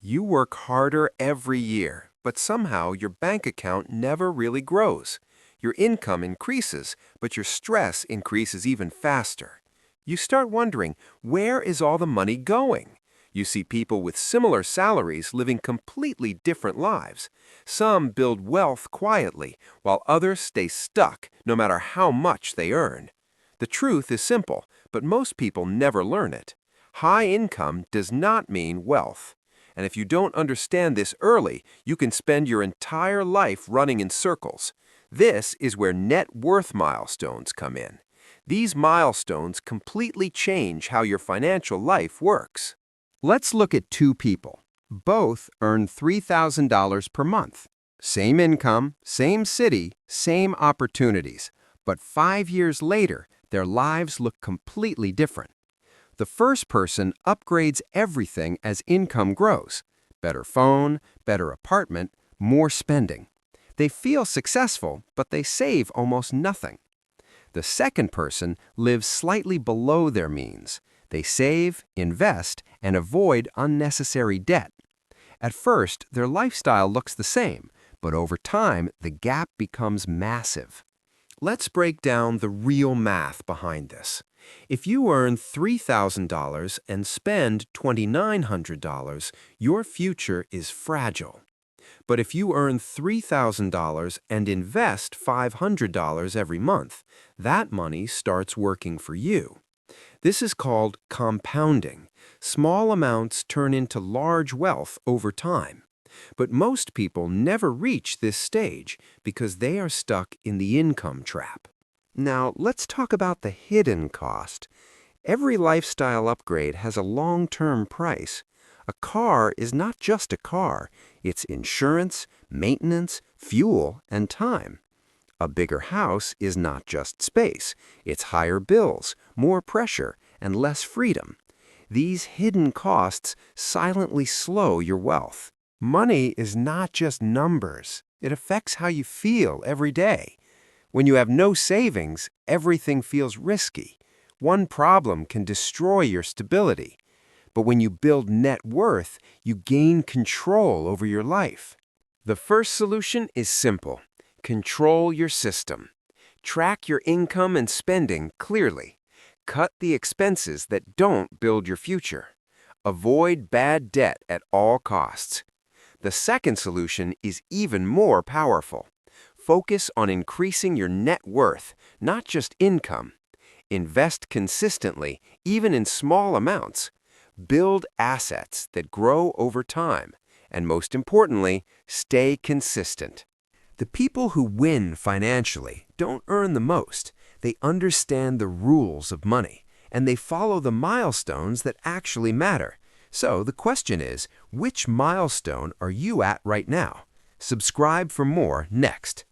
You work harder every year, but somehow your bank account never really grows. Your income increases, but your stress increases even faster. You start wondering, where is all the money going? You see people with similar salaries living completely different lives. Some build wealth quietly, while others stay stuck no matter how much they earn. The truth is simple, but most people never learn it. High income does not mean wealth. And if you don't understand this early, you can spend your entire life running in circles. This is where net worth milestones come in. These milestones completely change how your financial life works. Let's look at two people. Both earn $3,000 per month. Same income, same city, same opportunities. But 5 years later, their lives look completely different. The first person upgrades everything as income grows. Better phone, better apartment, more spending. They feel successful, but they save almost nothing. The second person lives slightly below their means. They save, invest, and avoid unnecessary debt. At first, their lifestyle looks the same, but over time, the gap becomes massive. Let's break down the real math behind this. If you earn $3,000 and spend $2,900, your future is fragile. But if you earn $3,000 and invest $500 every month, that money starts working for you. This is called compounding. Small amounts turn into large wealth over time. But most people never reach this stage because they are stuck in the income trap. Now, let's talk about the hidden cost. Every lifestyle upgrade has a long-term price. A car is not just a car. It's insurance, maintenance, fuel, and time. A bigger house is not just space. It's higher bills, more pressure, and less freedom. These hidden costs silently slow your wealth. Money is not just numbers. It affects how you feel every day. When you have no savings, everything feels risky. One problem can destroy your stability. But when you build net worth, you gain control over your life. The first solution is simple. Control your system. Track your income and spending clearly. Cut the expenses that don't build your future. Avoid bad debt at all costs. The second solution is even more powerful. Focus on increasing your net worth, not just income. Invest consistently, even in small amounts. Build assets that grow over time. And most importantly, stay consistent. The people who win financially don't earn the most. They understand the rules of money, and they follow the milestones that actually matter. So the question is, which milestone are you at right now? Subscribe for more next.